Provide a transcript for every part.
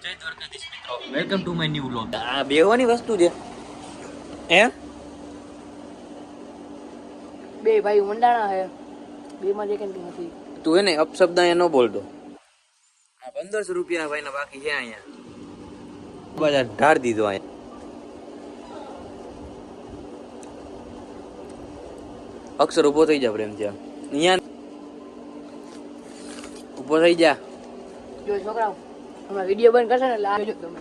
જય દ્વારકાધીશ મિત્રો, welcome to my new vlog. આ બેવાની વસ્તુ છે હે બે ભાઈ મંડાણા હે, બે માં જે કંઈ નથી. તું એને અપશબ્દ અહીંયા ન બોલતો. આ 1500 રૂપિયા ભાઈના બાકી છે અહીંયા. બજાર ઢાળ દીધો અહીંયા. અક્ષર ઉભો થઈ જા પ્રેમથી. અહીંયા ઉભો થઈ જા. જો છોકરાઓ હમણાં વિડીયો બંધ કરશે ને એટલે આવજો તમે.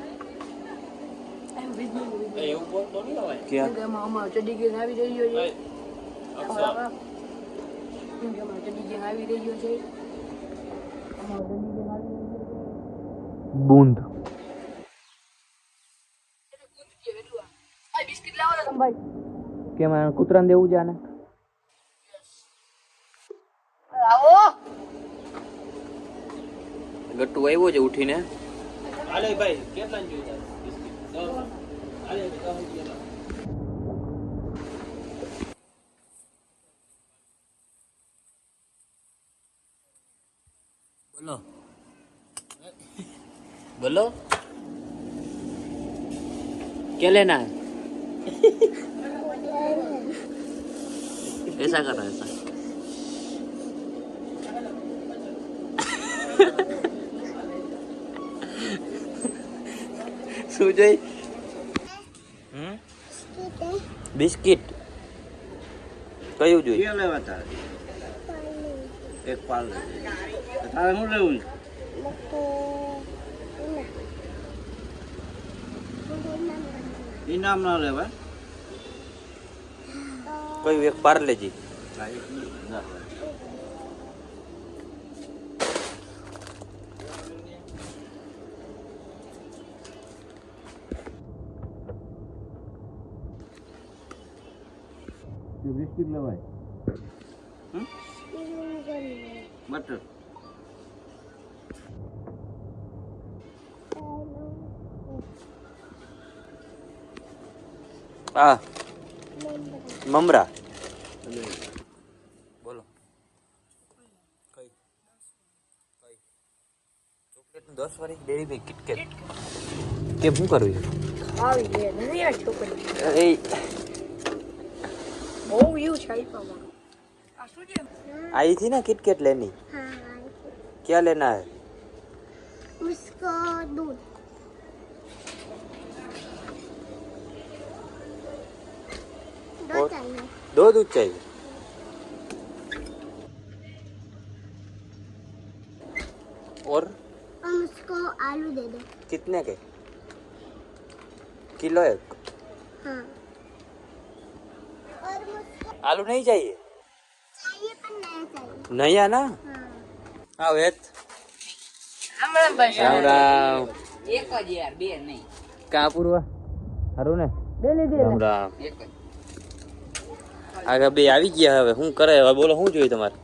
એવું બોલતો નહીં હોય. ક્યાં એમાં અમારો ચડી ગેંગ આવી રહ્યો છે. અમારો ચડી ગેંગ આવી રહ્યો છે. બૂંદ બિસ્કિટ લાવો ને તમે ભાઈ. કેમ આ કૂતરાને દેવું છે આને? આવો ગટ્ટુ આવ્યો છે ઉઠીને. હાલે ભાઈ, કેટલા ને જોઈતા બિસ્કિટ? 10. હાલે 10 રૂપિયા. બોલો बोलो क्या लेना है? ऐसा कर रहा है ऐसा. શું જોઈ? બિસ્કિટ કયું જોઈ? કે લેવા તારે એક પાલ તારે શું લેવું? ઇનામ ના લેવા. કયું એક પાર્લેજી? બિસ્કિટ લેવાય. બટર આ મમરા બોલો કઈ કઈ ચોકલેટ 10 વાળી ડેરી મિલ્ક કિટકેટ કે શું કરવું છે? આવી ગયે નથી આ છોકરી. એ બહુ વ્યૂ છે આઈફોનમાં. આ શું છે? आई थी ना किटकेट लेनी. क्या लेना है? उसको दूध दो और? चाहिए. दो दूध चाहिए. और और उसको आलू दे दो. कितने के? किलो एक. हाँ. और मुझको आलू नहीं चाहिए? चाहिए पर नया चाहिए. नहीं है ना? हाँ. हाँ वेत. રામ ભાઈ. राम राम. એક જ યાર, બે નહીં. कहाँ पूर्वा? હારું ને? રામ રામ. એક જ. આગળ બે આવી ગયા હવે શું કરે હવે બોલો શું જોઈએ તમારે?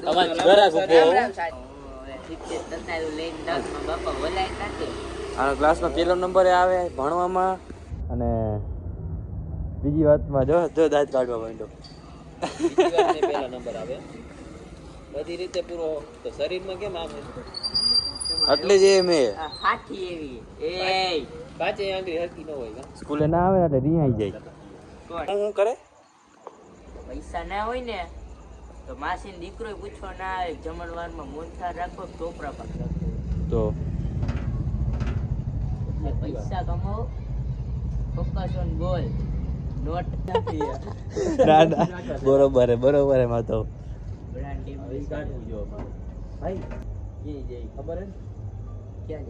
તમારે ઘરાક ઉભો આનો ક્લાસમાં પહેલો નંબરે આવે ભણવામાં અને બીજી વાતમાં જો જો દાંત કાઢવા માંડ્યો. પહેલા નંબર આવે. બધી રીતે પૂરો. તો શરીરમાં કેમ આમ એટલે જ એ મેં હાથી એવી. એ કાચે આંગળી હરકી ન હોય કા? સ્કૂલે ના આવે ને એટલે રિહાઈ જાય. શું કરે? પૈસા ના હોય ને તો માસી દીકરો પૂછવા ના આવે. જમણવારમાં મોનથાળ રાખો, ટોપરા પાક રાખો. તો એટલે પૈસા કમાવો, ફોકસ ઓન ગોલ, નોટ ના ના બરોબર હે માં તો બ્રાન્ડિંગ. કાઢવું જો અમારે. ભાઈ જે ખબર હે ને? ક્યાં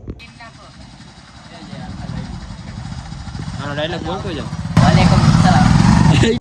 આનો ડાયલોગ બોલતો જાવ. વાલેકુમ સલામ.